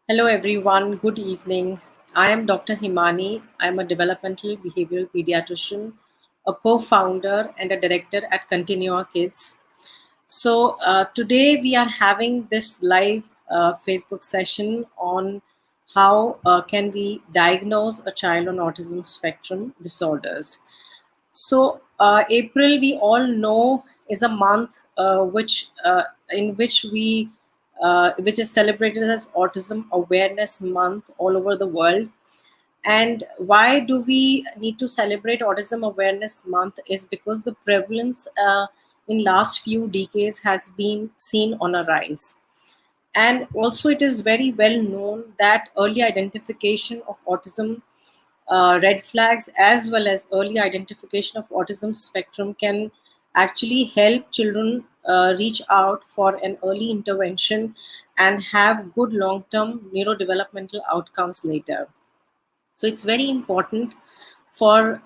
Hello everyone, good evening. I am Dr. Himani. I am a developmental behavioral pediatrician, a co-founder and a director at Continua Kids. So today we are having this live Facebook session on how can we diagnose a child on autism spectrum disorders. So April, we all know, is a month in which which is celebrated as Autism Awareness Month all over the world. And why do we need to celebrate Autism Awareness Month is because the prevalence in last few decades has been seen on a rise. And also it is very well known that early identification of autism red flags as well as early identification of autism spectrum can actually help children reach out for an early intervention and have good long-term neurodevelopmental outcomes later. So it's very important for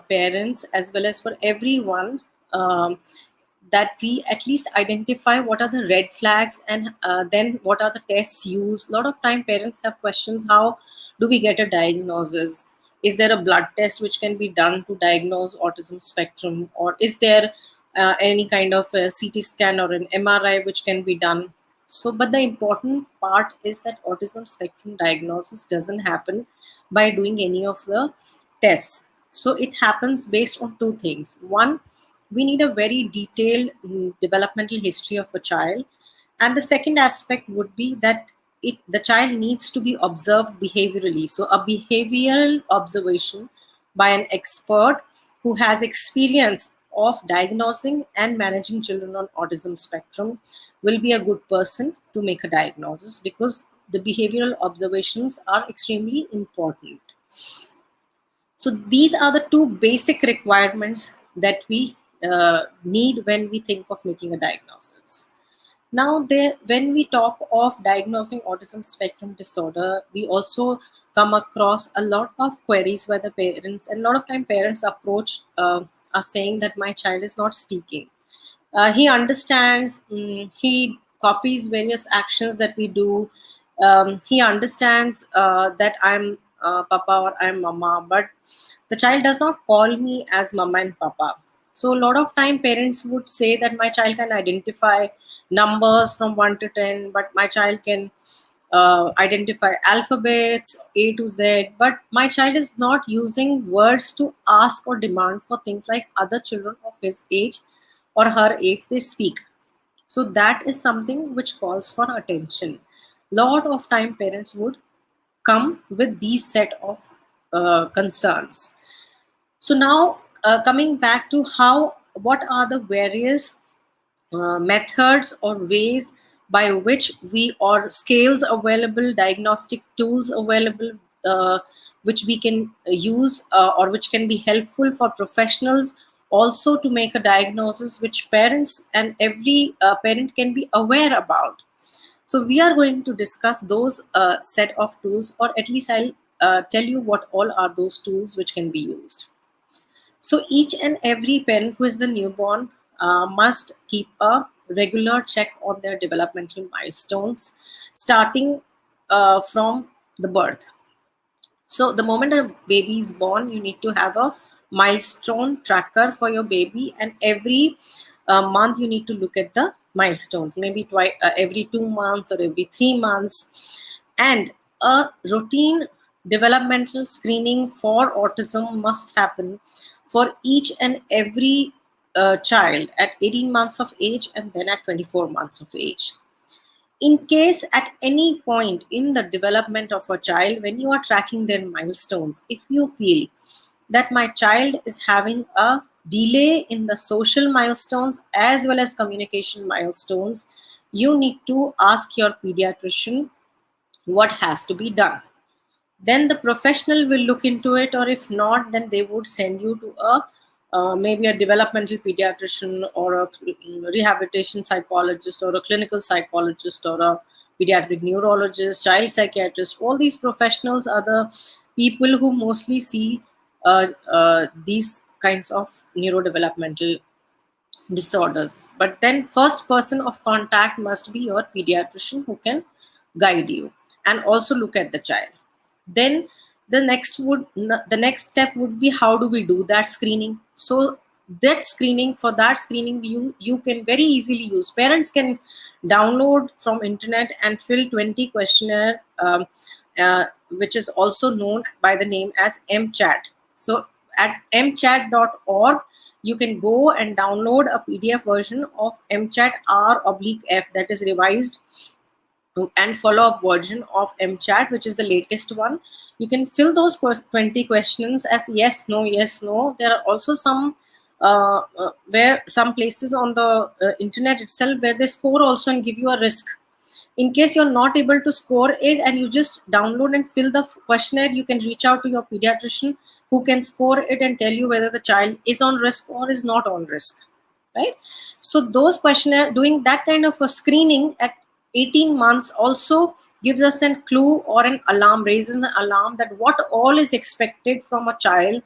parents as well as for everyone that we at least identify what are the red flags and then what are the tests used. A lot of time parents have questions: how do we get a diagnosis? Is there a blood test which can be done to diagnose autism spectrum, or is there any kind of a CT scan or an MRI which can be done? So, but the important part is that autism spectrum diagnosis doesn't happen by doing any of the tests. So it happens based on two things. One, we need a very detailed developmental history of a child. And the second aspect would be that the child needs to be observed behaviorally. So a behavioral observation by an expert who has experience of diagnosing and managing children on autism spectrum will be a good person to make a diagnosis, because the behavioral observations are extremely important. So these are the two basic requirements that we need when we think of making a diagnosis. Now, when we talk of diagnosing autism spectrum disorder, we also come across a lot of queries by the parents, and a lot of time parents approach are saying that my child is not speaking. He understands, he copies various actions that we do. He understands that I'm papa or I'm mama, but the child does not call me as mama and papa. So a lot of time parents would say that my child can identify numbers from 1 to 10, but my child can identify alphabets A to Z, but my child is not using words to ask or demand for things like other children of his age or her age they speak. So that is something which calls for attention. Lot of time parents would come with these set of concerns. So now coming back to what are the various methods or ways by which we, or scales available, diagnostic tools available, which we can use or which can be helpful for professionals also to make a diagnosis which parents and every parent can be aware about. So we are going to discuss those set of tools, or at least I'll tell you what all are those tools which can be used. So each and every parent who is a newborn must keep a regular check on their developmental milestones, starting from the birth. So the moment a baby is born, you need to have a milestone tracker for your baby, and every month you need to look at the milestones, maybe twice, every 2 months or every 3 months. And a routine developmental screening for autism must happen for each and every child at 18 months of age and then at 24 months of age. In case at any point in the development of a child, when you are tracking their milestones, if you feel that my child is having a delay in the social milestones as well as communication milestones, you need to ask your pediatrician what has to be done. Then the professional will look into it, or if not, then they would send you to a maybe a developmental pediatrician or a rehabilitation psychologist or a clinical psychologist or a pediatric neurologist, child psychiatrist. All these professionals are the people who mostly see these kinds of neurodevelopmental disorders. But then first person of contact must be your pediatrician who can guide you. and also look at the child. Then the next step would be, how do we do that screening? So for that screening, you can very easily use, parents can download from internet and fill 20 questionnaire, which is also known by the name as mchat. So at mchat.org, you can go and download a PDF version of mchat r/f, that is revised and follow-up version of mchat, which is the latest one. You can fill those 20 questions as yes, no, yes, no. There are also some where some places on the internet itself where they score also and give you a risk. In case you're not able to score it and you just download and fill the questionnaire, you can reach out to your pediatrician, who can score it and tell you whether the child is on risk or is not on risk, right? So those questionnaire, doing that kind of a screening at 18 months also gives us a clue or an alarm, raises an alarm that what all is expected from a child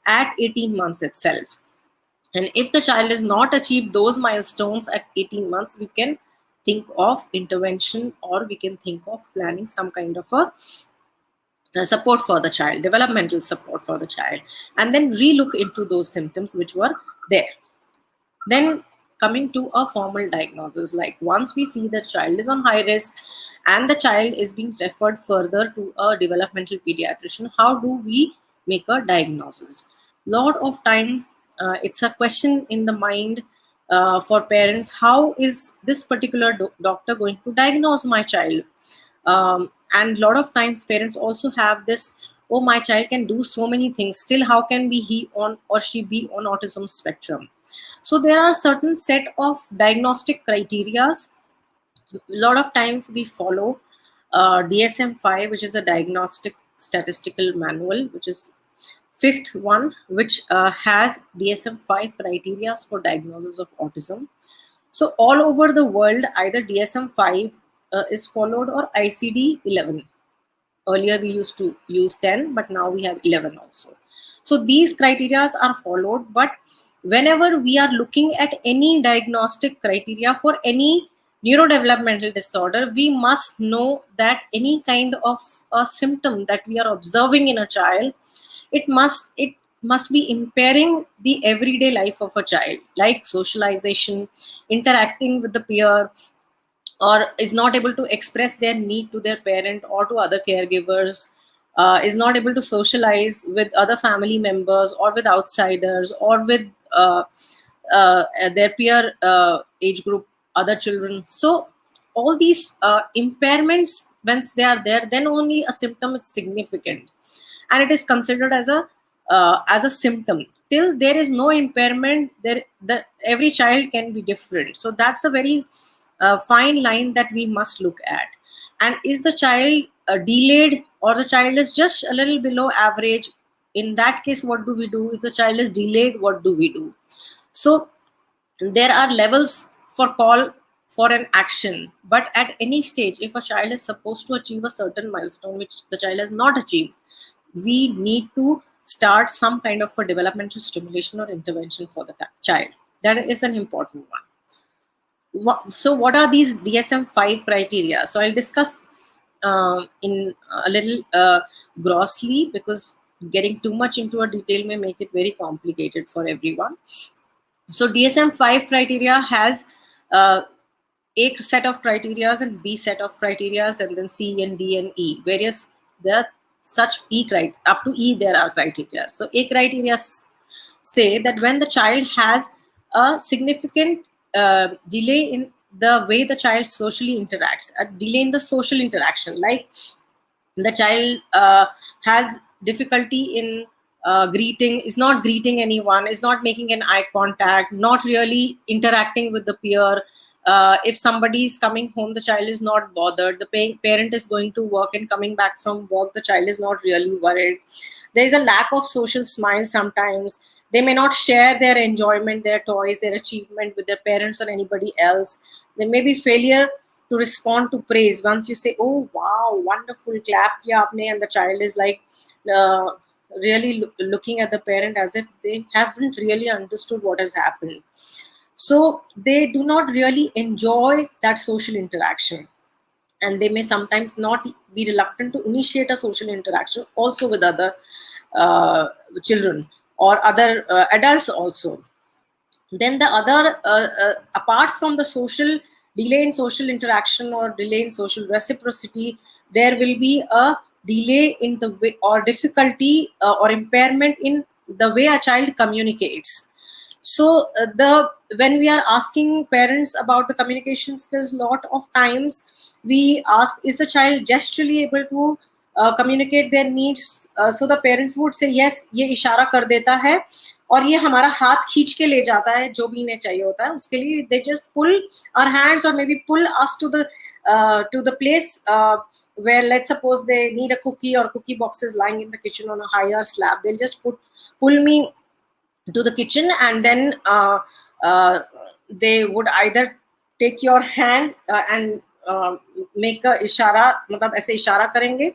at 18 months itself. And if the child has not achieved those milestones at 18 months, we can think of intervention, or we can think of planning some kind of a support for the child, developmental support for the child, and then relook into those symptoms which were there. Then coming to a formal diagnosis, like once we see the child is on high risk and the child is being referred further to a developmental pediatrician, how do we make a diagnosis? Lot of time it's a question in the mind for parents, how is this particular doctor going to diagnose my child? And a lot of times parents also have this, oh, my child can do so many things, still how can be he on or she be on autism spectrum? So there are certain set of diagnostic criterias. A lot of times we follow DSM-5, which is a diagnostic statistical manual, which is fifth one, which has DSM-5 criteria for diagnosis of autism. So all over the world, either DSM-5 is followed or ICD-11. Earlier we used to use 10, but now we have 11 also. So these criteria are followed, but whenever we are looking at any diagnostic criteria for any neurodevelopmental disorder, we must know that any kind of a symptom that we are observing in a child, it must be impairing the everyday life of a child, like socialization, interacting with the peer, or is not able to express their need to their parent or to other caregivers, is not able to socialize with other family members or with outsiders or with their peer age group, other children. So all these impairments, once they are there, then only a symptom is significant and it is considered as a symptom. Till there is no impairment, every child can be different. So that's a very fine line that we must look at. And is the child delayed, or the child is just a little below average? In that case, what do we do? If the child is delayed, what do we do? So there are levels for call for an action, but at any stage, if a child is supposed to achieve a certain milestone which the child has not achieved, we need to start some kind of a developmental stimulation or intervention for the child. That is an important one. So what are these DSM-5 criteria? So I'll discuss in a little grossly, because getting too much into a detail may make it very complicated for everyone. So DSM-5 criteria has A set of criteria and B set of criteria, and then C and D and E. Various, there are such up to E there are criteria. So A criteria say that when the child has a significant delay in the way the child socially interacts, a delay in the social interaction, like the child has difficulty in greeting, is not greeting anyone, is not making an eye contact, not really interacting with the peer. If somebody is coming home, the child is not bothered. The parent is going to work and coming back from work, the child is not really worried. There is a lack of social smile sometimes. They may not share their enjoyment, their toys, their achievement with their parents or anybody else. There may be failure to respond to praise. Once you say, oh wow, wonderful, clap kiya aapne, and the child is like really looking at the parent as if they haven't really understood what has happened. So they do not really enjoy that social interaction. and they may sometimes not be reluctant to initiate a social interaction also with other children or other adults also. Then the other apart from the social delay in social interaction or delay in social reciprocity, there will be a delay in the way or difficulty or impairment in the way a child communicates. So the when we are asking parents about the communication skills, lot of times we ask, is the child gesturally able to communicate their needs? So the parents would say yes, ये इशारा कर देता है और ये हमारा हाथ खींच के ले जाता है जो भी इन्हें चाहिए होता है उसके लिए. They just pull our hands or maybe pull us to the place where, let's suppose they need a cookie or cookie boxes lying in the kitchen on a higher slab. They'll just pull me to the kitchen, and then they would either take your hand and make a इशारा, मतलब ऐसे इशारा करेंगे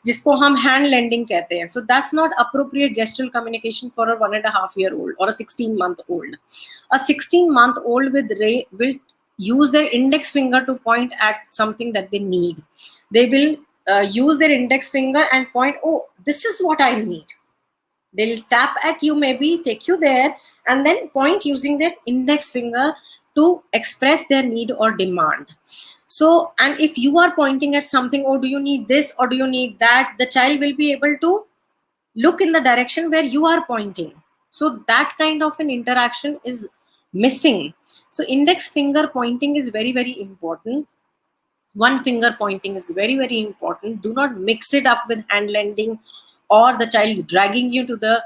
जिसको हम hand lending कहते हैं. So that's not appropriate gestural communication for a 1.5-year-old or a 16-month-old. A 16-month-old will use their index finger to point at something that they need. They will use their index finger and point, oh, this is what I need. They'll tap at you, maybe take you there, and then point using their index finger to express their need or demand. So, and if you are pointing at something, oh, do you need this or do you need that, the child will be able to look in the direction where you are pointing. So that kind of an interaction is missing. So index finger pointing is very, very important. One finger pointing is very, very important. Do not mix it up with hand lending or the child dragging you to the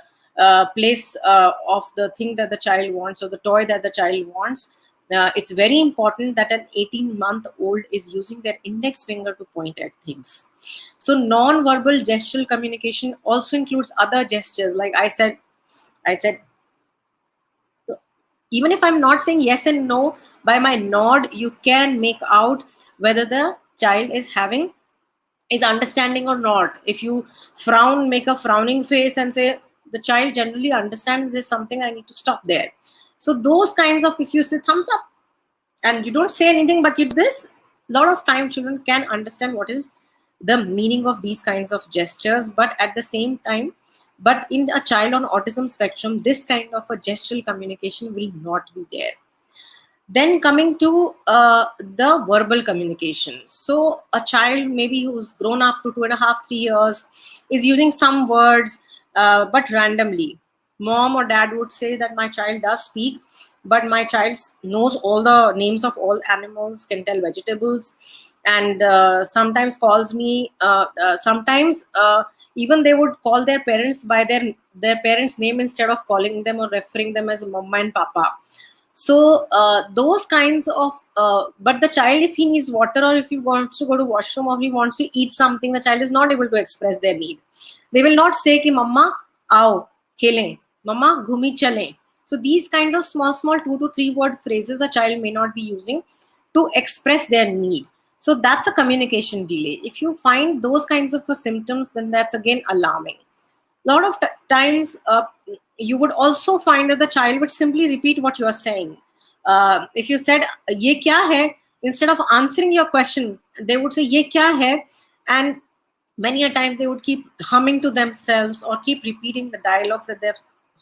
place of the thing that the child wants or the toy that the child wants. It's very important that an 18-month-old is using their index finger to point at things. So non-verbal gestural communication also includes other gestures. Like I said, so even if I'm not saying yes and no, by my nod, you can make out whether the child is understanding or not. If you frown, make a frowning face and say, the child generally understands there's something, I need to stop there. So those kinds of, if you say thumbs up and you don't say anything but you do this, a lot of time children can understand what is the meaning of these kinds of gestures. But at the same time, but in a child on autism spectrum, this kind of a gestural communication will not be there. Then coming to the verbal communication. So a child maybe who's grown up to 2.5, 3 years is using some words, but randomly. Mom or dad would say that my child does speak, but my child knows all the names of all animals, can tell vegetables, and sometimes calls me, sometimes even they would call their parents by their parents' name instead of calling them or referring them as mama and papa. So those kinds of, but the child, if he needs water or if he wants to go to washroom or he wants to eat something, the child is not able to express their need. They will not say ki mama aao khele, mama ghumi chale. So these kinds of small 2 to 3 word phrases a child may not be using to express their need. So that's a communication delay. If you find those kinds of symptoms, then that's again alarming. A lot of times you would also find that the child would simply repeat what you are saying. If you said ye kya hai, instead of answering your question, they would say ye kya hai, and many a times they would keep humming to themselves or keep repeating the dialogues that they've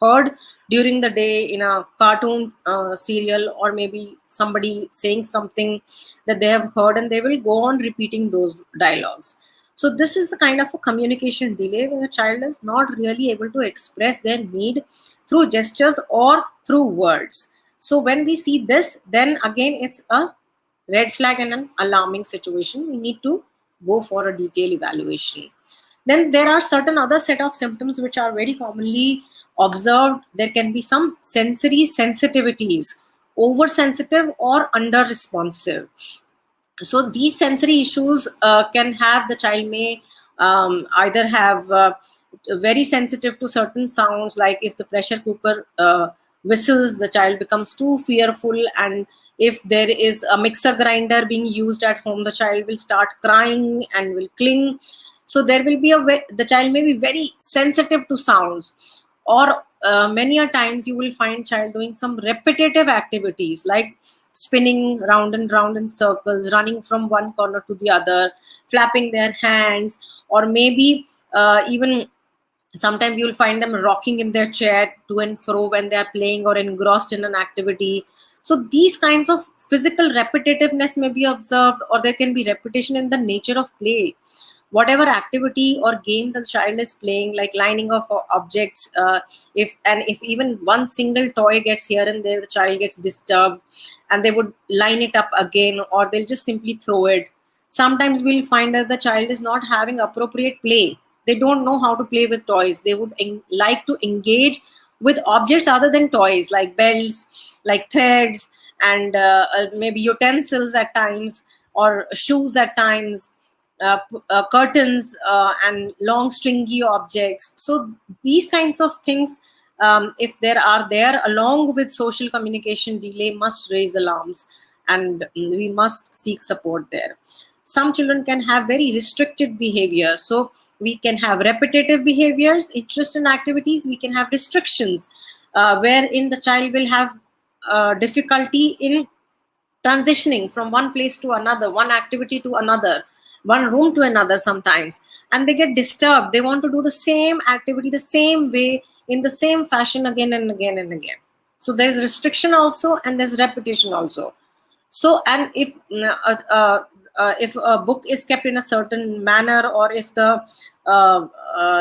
heard during the day in a cartoon serial, or maybe somebody saying something that they have heard, and they will go on repeating those dialogues. So this is the kind of a communication delay where the child is not really able to express their need through gestures or through words. So when we see this, then again it's a red flag and an alarming situation. We need to go for a detailed evaluation. Then there are certain other set of symptoms which are very commonly observed. There can be some sensory sensitivities, oversensitive or under responsive. So these sensory issues can have, the child may either have very sensitive to certain sounds, like if the pressure cooker whistles, the child becomes too fearful, and if there is a mixer grinder being used at home, the child will start crying and will cling. So there will be the child may be very sensitive to sounds. Or many a times you will find child doing some repetitive activities, like spinning round and round in circles, running from one corner to the other, flapping their hands, or maybe even sometimes you'll find them rocking in their chair to and fro when they are playing or engrossed in an activity. So these kinds of physical repetitiveness may be observed, or there can be repetition in the nature of play. Whatever activity or game the child is playing, like lining of objects, if even one single toy gets here and there, the child gets disturbed, and they would line it up again, or they'll just simply throw it. Sometimes we'll find that the child is not having appropriate play. They don't know how to play with toys. They would like to engage with objects other than toys, like bells, like threads, and maybe utensils at times, or shoes at times, curtains, and long stringy objects. So these kinds of things, if there are there, along with social communication delay, must raise alarms, and we must seek support there. Some children can have very restricted behavior. So we can have repetitive behaviors, interest in activities. We can have restrictions, wherein the child will have difficulty in transitioning from one place to another, one activity to another, one room to another sometimes, and they get disturbed. They want to do the same activity the same way, in the same fashion, again and again and again. So there's restriction also, and there's repetition also. So, and if a book is kept in a certain manner, or if the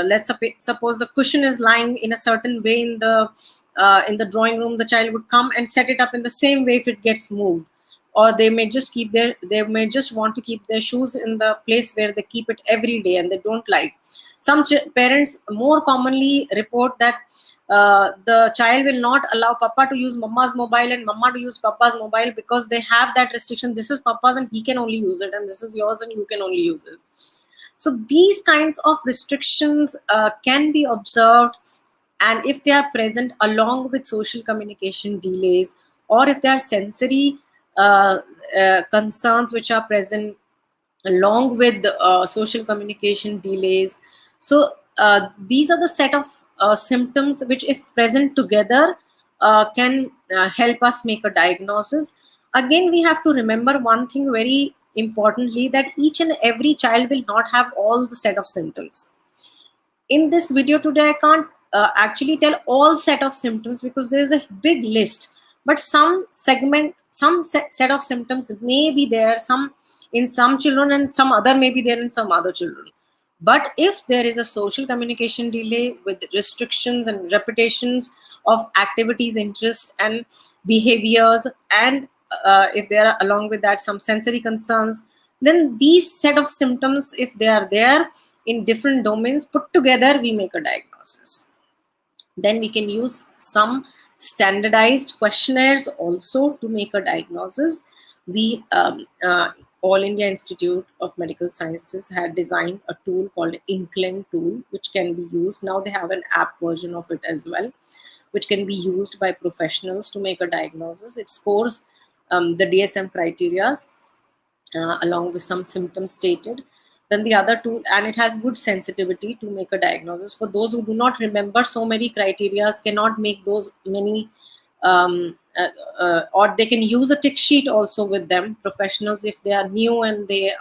let's suppose the cushion is lying in a certain way in the drawing room, the child would come and set it up in the same way if it gets moved. Or they may just want to keep their shoes in the place where they keep it every day, and they don't like. Some parents more commonly report that the child will not allow papa to use mama's mobile and mama to use papa's mobile, because they have that restriction: this is papa's and he can only use it, and this is yours and you can only use it. So these kinds of restrictions can be observed, and if they are present along with social communication delays, or if there are sensory concerns which are present along with social communication delays. So these are the set of symptoms which, if present together, can help us make a diagnosis. Again, we have to remember one thing very importantly, that each and every child will not have all the set of symptoms. In this video today, I can't actually tell all set of symptoms, because there is a big list, but some set of symptoms may be there, some in some children, and some other may be there in some other children. But if there is a social communication delay with restrictions and repetitions of activities, interests, and behaviors, and if there are along with that some sensory concerns, then these set of symptoms, if they are there in different domains put together, we make a diagnosis. Then we can use some standardized questionnaires also to make a diagnosis. We All India Institute of Medical Sciences had designed a tool called Inclin tool, which can be used. Now they have an app version of it as well, which can be used by professionals to make a diagnosis. It scores the DSM criteria along with some symptoms stated. Then the other tool, and it has good sensitivity to make a diagnosis. For those who do not remember so many criteria, cannot make those many, or they can use a tick sheet also with them. Professionals, if they are new and they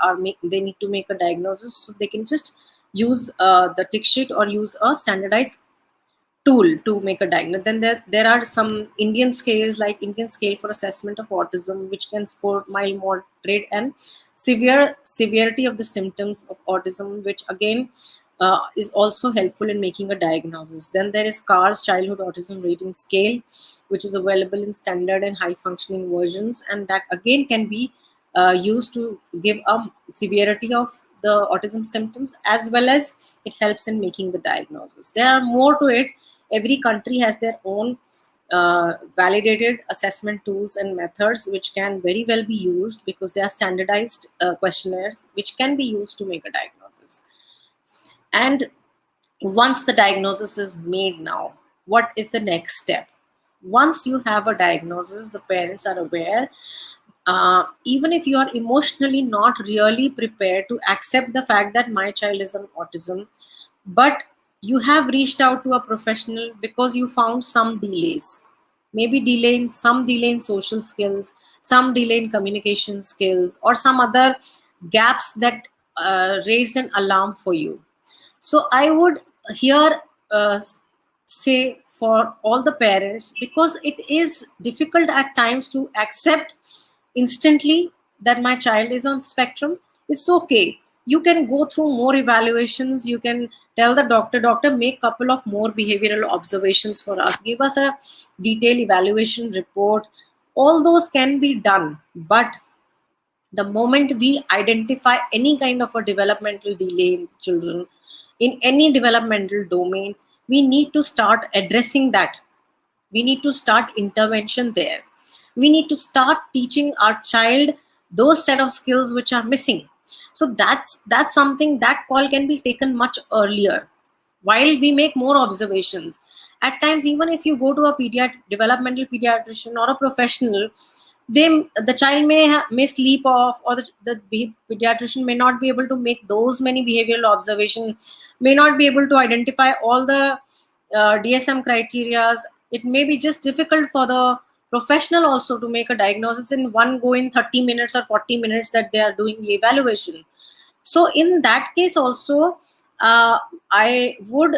need to make a diagnosis, so they can just use the tick sheet or use a standardized tool to make a diagnosis. Then there are some Indian scales, like Indian Scale for Assessment of Autism, which can score mild, moderate, and severity of the symptoms of autism, which again is also helpful in making a diagnosis. Then there is CARS, Childhood Autism Rating Scale, which is available in standard and high functioning versions, and that again can be used to give a severity of the autism symptoms, as well as it helps in making the diagnosis. There are more to it. Every country has their own validated assessment tools and methods, which can very well be used, because they are standardized questionnaires which can be used to make a diagnosis. And once the diagnosis is made, now what is the next step? Once you have a diagnosis, the parents are aware. Even if you are emotionally not really prepared to accept the fact that my child is on autism, but you have reached out to a professional because you found some delays. maybe delay in social skills, some delay in communication skills, or some other gaps that raised an alarm for you. So I would here say for all the parents, because it is difficult at times to accept instantly that my child is on spectrum. It's okay. You can go through more evaluations. You can tell the doctor, make couple of more behavioral observations for us. Give us a detailed evaluation report. All those can be done, but the moment we identify any kind of a developmental delay in children in any developmental domain, we need to start addressing that. We need to start intervention there. We need to start teaching our child those set of skills which are missing. So that's something, that call can be taken much earlier while we make more observations. At times, even if you go to a developmental pediatrician or a professional, they the child may sleep off, or the pediatrician may not be able to make those many behavioral observations, may not be able to identify all the DSM criterias. It may be just difficult for the professional also to make a diagnosis in one go in 30 minutes or 40 minutes that they are doing the evaluation. So in that case also, I would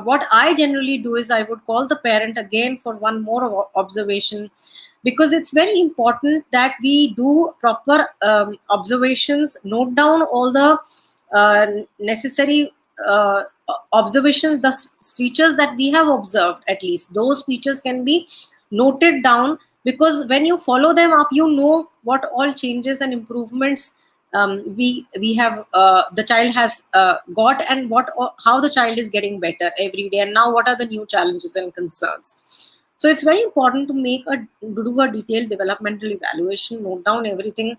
what I generally do is I would call the parent again for one more observation, because it's very important that we do proper observations, note down all the necessary observations, the features that we have observed. At least those features can be noted down, because when you follow them up, you know what all changes and improvements we have the child has got, and how the child is getting better every day, and now what are the new challenges and concerns. So it's very important to do a detailed developmental evaluation, note down everything,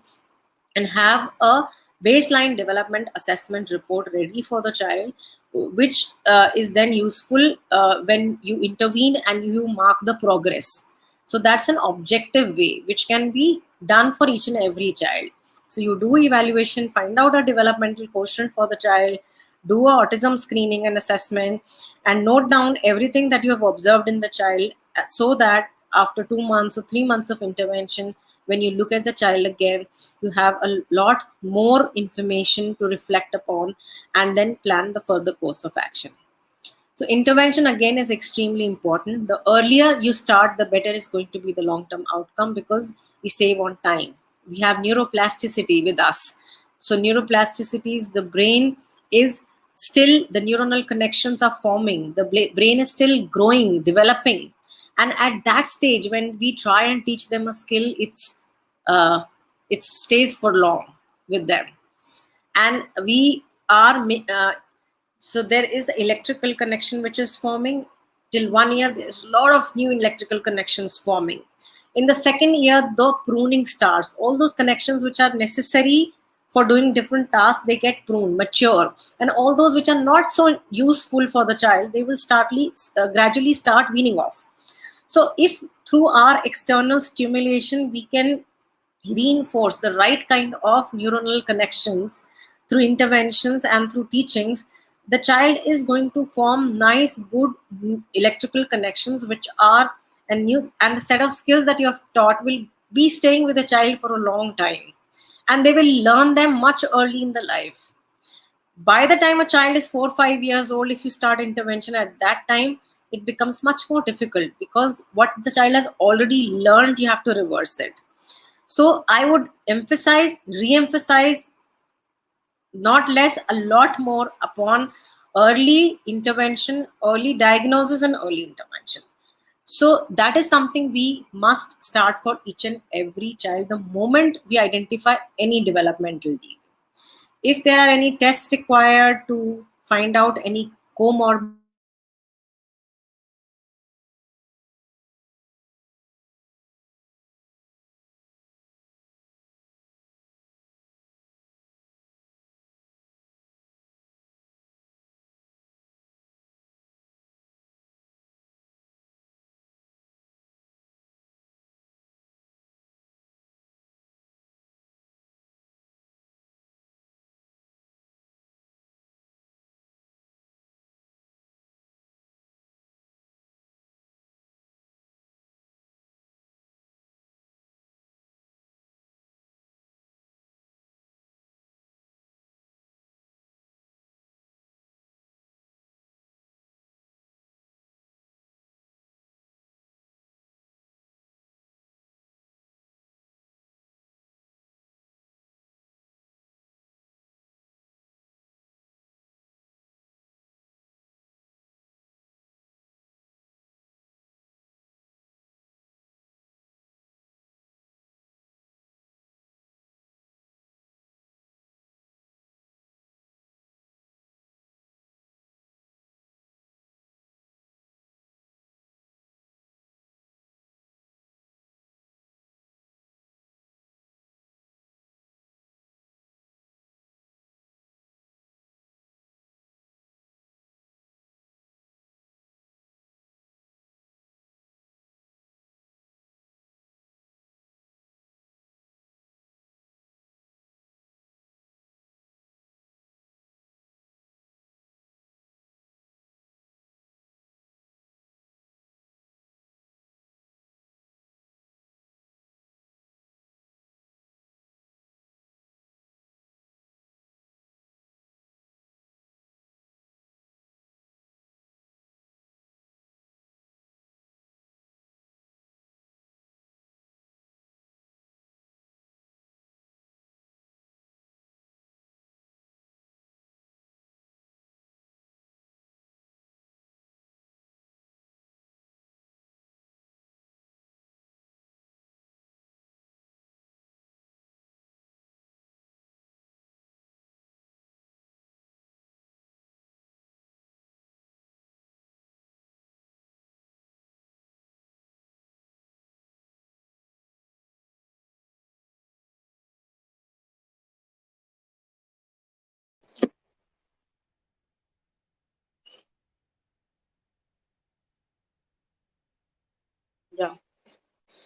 and have a baseline development assessment report ready for the child, which is then useful when you intervene and you mark the progress. So that's an objective way which can be done for each and every child. So you do evaluation, find out a developmental quotient for the child, do a autism screening and assessment, and note down everything that you have observed in the child, so that after 2 months or 3 months of intervention, when you look at the child again, you have a lot more information to reflect upon and then plan the further course of action. So intervention again is extremely important. The earlier you start, the better is going to be the long-term outcome, because we save on time. We have neuroplasticity with us. So neuroplasticity is the brain is still, the neuronal connections are forming. The brain is still growing, developing. And at that stage, when we try and teach them a skill, uh, it stays for long with them. And we are so there is electrical connection which is forming. Till 1 year, there's a lot of new electrical connections forming. In the second year, the pruning starts. All those connections which are necessary for doing different tasks, they get pruned, mature, and all those which are not so useful for the child, they will gradually start weaning off. So if through our external stimulation we can reinforce the right kind of neuronal connections through interventions and through teachings, the child is going to form nice, good electrical connections, which are and the set of skills that you have taught will be staying with the child for a long time, and they will learn them much early in the life. By the time a child is 4 or 5 years old, if you start intervention at that time, it becomes much more difficult, because what the child has already learned, you have to reverse it. So I would re-emphasize, not less, a lot more upon early intervention, early diagnosis, and early intervention. So that is something we must start for each and every child the moment we identify any developmental delay. If there are any tests required to find out any comorbid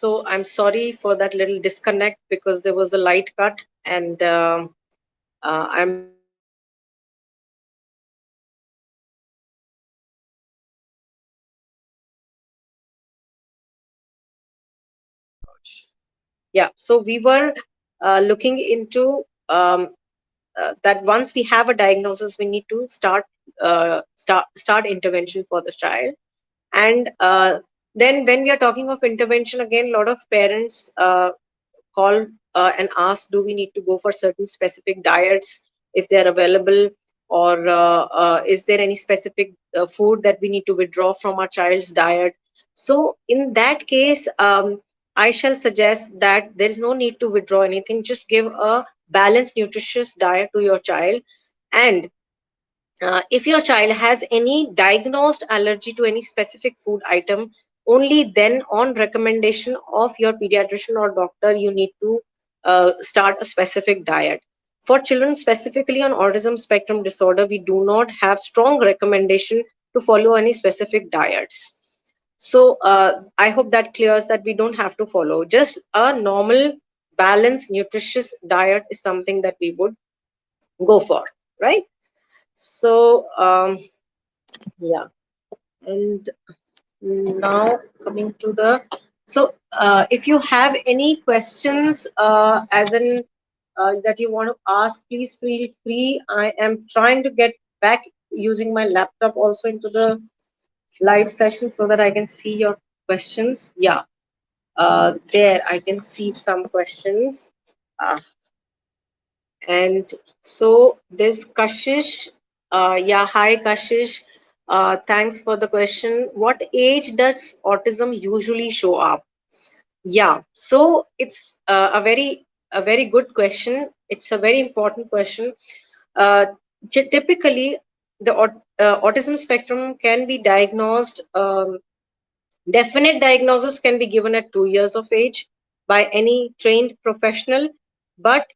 So I'm sorry for that little disconnect because there was a light cut, and I'm back with you now. Yeah, so we were looking into that once we have a diagnosis, we need to start intervention for the child. And then when we are talking of intervention, again, a lot of parents call and ask, do we need to go for certain specific diets if they are available, or is there any specific food that we need to withdraw from our child's diet? So in that case, I shall suggest that there is no need to withdraw anything. Just give a balanced, nutritious diet to your child. And if your child has any diagnosed allergy to any specific food item, only then, on recommendation of your pediatrician or doctor, you need to start a specific diet. For children specifically on autism spectrum disorder, we do not have strong recommendation to follow any specific diets. So I hope that clears that we don't have to follow. Just a normal, balanced, nutritious diet is something that we would go for, right? So yeah, and now coming to the, so if you have any questions, as in that you want to ask, please feel free. I am trying to get back using my laptop also into the live session so that I can see your questions. Yeah, there I can see some questions. Uh, And so this Kashish, yeah, hi Kashish. Thanks for the question. What age does autism usually show up? Yeah, so it's a very good question. It's a very important question. Uh, Typically, the autism spectrum can be diagnosed. Definite diagnosis can be given at 2 years of age by any trained professional, but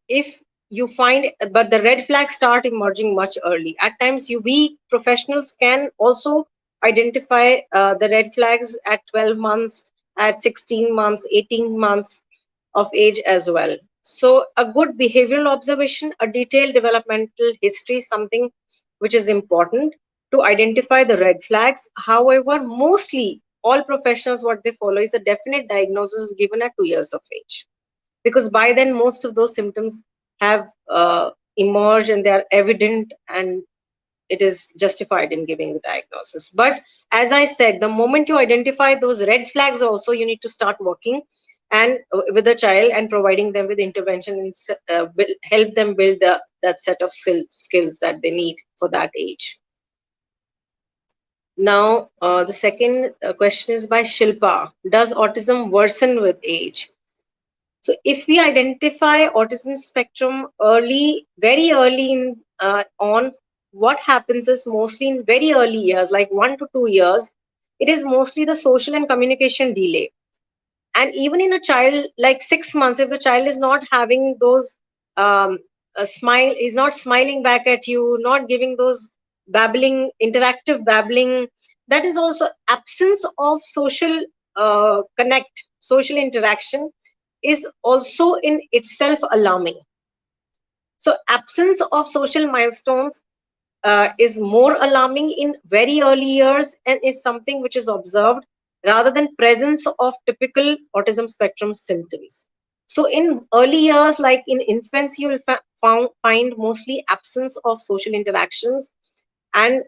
if you find, but the red flags start emerging much early. At times, we professionals can also identify the red flags at 12 months, at 16 months, 18 months of age as well. So a good behavioral observation, a detailed developmental history is something which is important to identify the red flags. However, mostly all professionals, what they follow is a definite diagnosis given at 2 years of age, because by then most of those symptoms have emerged and they are evident, and it is justified in giving the diagnosis. But as I said, the moment you identify those red flags also, you need to start working and with the child and providing them with intervention and help them build that set of skills that they need for that age. Now, the second question is by Shilpa. Does autism worsen with age? So if we identify autism spectrum early, very early on, what happens is mostly in very early years, like 1 to 2 years, it is mostly the social and communication delay. And even in a child like 6 months, if the child is not having those a smile, is not smiling back at you, not giving those babbling, interactive babbling, that is also absence of social social interaction is also in itself alarming. So absence of social milestones is more alarming in very early years and is something which is observed rather than presence of typical autism spectrum symptoms. So in early years, like in infancy, you will find mostly absence of social interactions. And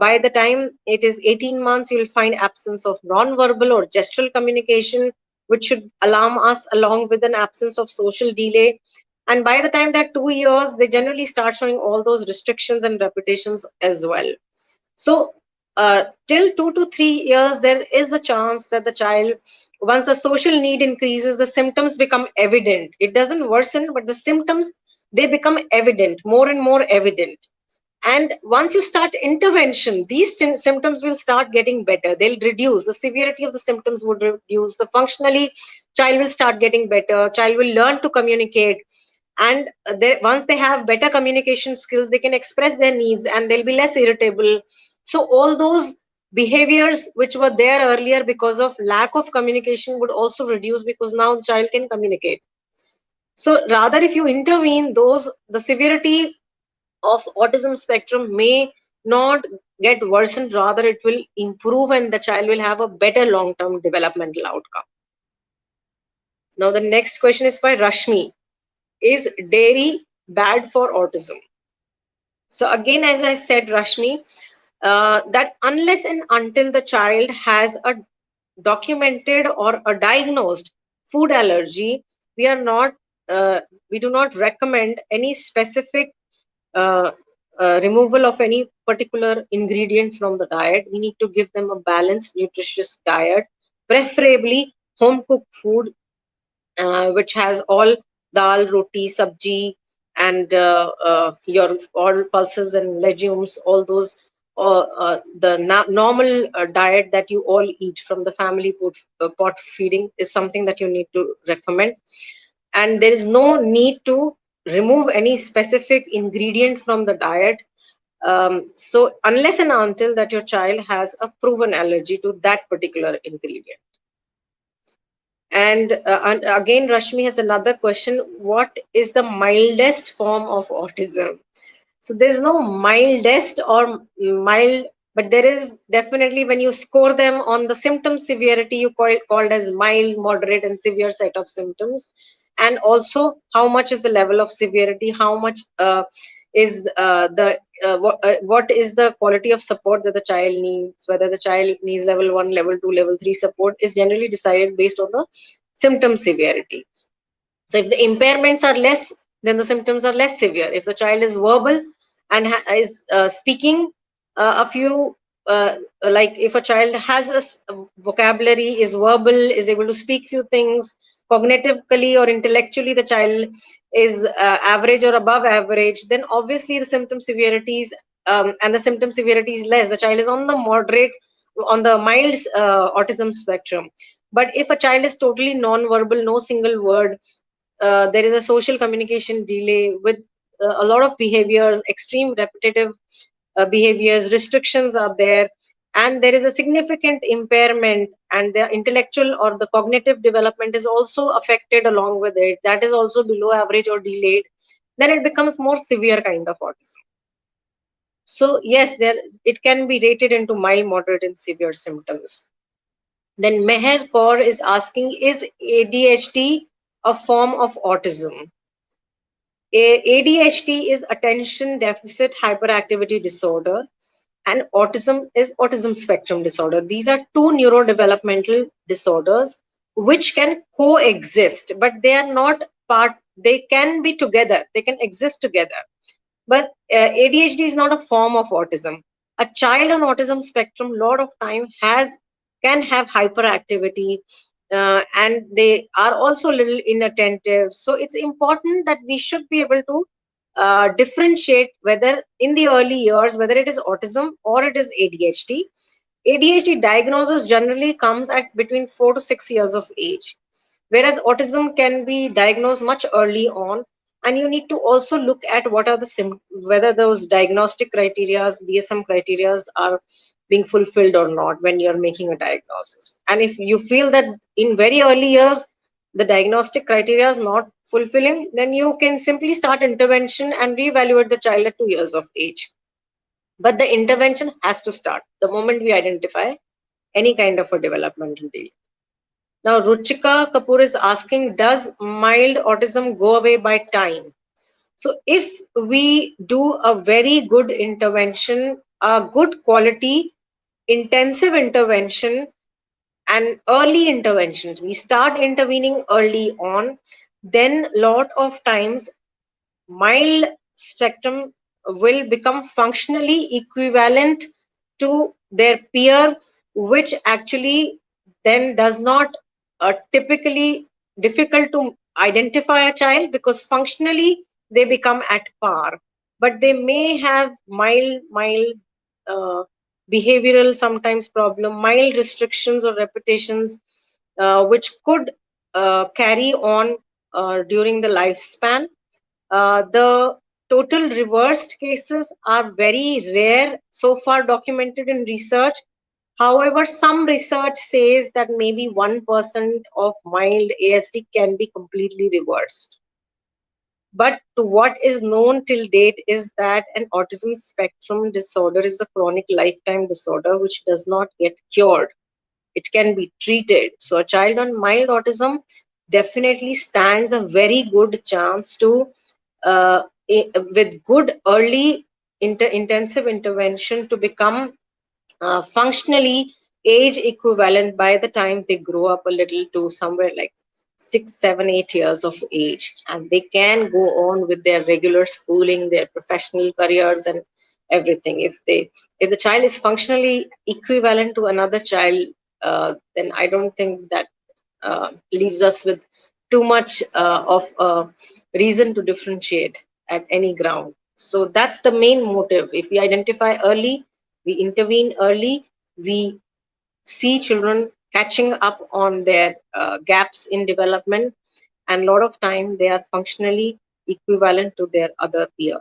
by the time it is 18 months, you'll find absence of non-verbal or gestural communication, which should alarm us, along with an absence of social delay. And by the time that 2 years, they generally start showing all those restrictions and repetitions as well. So till 2 to 3 years, there is a chance that the child, once the social need increases, the symptoms become evident. It doesn't worsen, but the symptoms, they become evident, more and more evident. And once you start intervention, these symptoms will start getting better. They'll reduce. The severity of the symptoms would reduce. The functionally, child will start getting better. Child will learn to communicate. And once they have better communication skills, they can express their needs and they'll be less irritable. So all those Behaviors which were there earlier because of lack of communication would also reduce, because now the child can communicate. So rather, if you intervene, the severity of autism spectrum may not get worsened, rather it will improve, and the child will have a better long-term developmental outcome. Now the next question is by Rashmi. Is dairy bad for autism? So again, as I said, Rashmi, that unless and until the child has a documented or a diagnosed food allergy, we are not we do not recommend any specific uh, removal of any particular ingredient from the diet. We need to give them a balanced, nutritious diet, preferably home cooked food, which has all dal, roti, sabji, and your all pulses and legumes, all those, the normal diet that you all eat from the family pot feeding is something that you need to recommend. And there is no need to remove any specific ingredient from the diet. So unless and until that your child has a proven allergy to that particular ingredient. And again, Rashmi has another question. What is the mildest form of autism? So there's no mildest or mild, but there is definitely, when you score them on the symptom severity, you called as mild, moderate, and severe set of symptoms. And also, how much is the level of severity? How much is the what is the quality of support that the child needs? Whether the child needs level 1, level 2, level 3 support is generally decided based on the symptom severity. So if the impairments are less, then the symptoms are less severe. If the child is verbal and is speaking a few, like if a child has a vocabulary, is verbal, is able to speak few things, cognitively or intellectually the child is average or above average, then obviously the symptom severities, and the symptom severity is less. The child is on the moderate, on the mild autism spectrum. But if a child is totally non-verbal, no single word, there is a social communication delay with a lot of behaviors, extreme repetitive behaviors, restrictions are there, and there is a significant impairment, and the intellectual or the cognitive development is also affected along with it, that is also below average or delayed, then it becomes more severe kind of autism. So yes, there it can be rated into mild, moderate, and severe symptoms. Then Meher Kaur is asking, is ADHD a form of autism? ADHD is attention deficit hyperactivity disorder, and autism is autism spectrum disorder. These are two neurodevelopmental disorders which can coexist, but they are not part, they can be together, they can exist together. But ADHD is not a form of autism. A child on autism spectrum, lot of time can have hyperactivity, and they are also a little inattentive. So it's important that we should be able to differentiate whether in the early years, whether it is autism or it is ADHD. ADHD diagnosis generally comes at between 4 to 6 years of age, whereas autism can be diagnosed much early on. And you need to also look at what are the whether those diagnostic criteria, DSM criteria, are being fulfilled or not when you're making a diagnosis. And if you feel that in very early years the diagnostic criteria is not fulfilling, then you can simply start intervention and reevaluate the child at 2 years of age. But the intervention has to start the moment we identify any kind of a developmental delay. Now, Ruchika Kapoor is asking, does mild autism go away by time? So if we do a very good intervention, a good quality intensive intervention and early interventions, we start intervening early on, then lot of times mild spectrum will become functionally equivalent to their peer, which actually then does not typically difficult to identify a child, because functionally they become at par, but they may have mild uh, behavioral sometimes problem, mild restrictions or repetitions, which could carry on during the lifespan. The total reversed cases are very rare so far documented in research, However, some research says that maybe 1% of mild ASD can be completely reversed. But to what is known till date is that an autism spectrum disorder is a chronic lifetime disorder which does not get cured. It can be treated. So a child on mild autism definitely stands a very good chance to, with good early intensive intervention, to become functionally age equivalent by the time they grow up a little to somewhere like 6, 7, 8 years of age, and they can go on with their regular schooling, their professional careers, and everything. If the child is functionally equivalent to another child, then I don't think that leaves us with too much of a reason to differentiate at any ground. So that's the main motive. If we identify early, we intervene early, we see children catching up on their gaps in development, and a lot of time they are functionally equivalent to their other peer.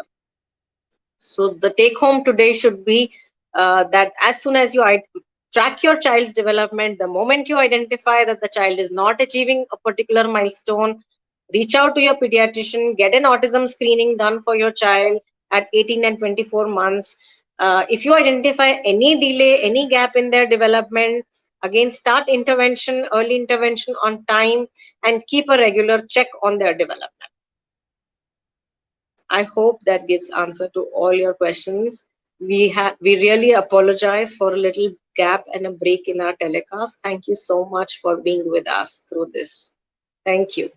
So the take home today should be that as soon as you track your child's development, the moment you identify that the child is not achieving a particular milestone, reach out to your pediatrician, get an autism screening done for your child at 18 and 24 months. If you identify any delay, any gap in their development, again, start intervention, early intervention on time, and keep a regular check on their development. I hope that gives answer to all your questions. We really apologize for a little gap and a break in our telecast. Thank you so much for being with us through this. Thank you.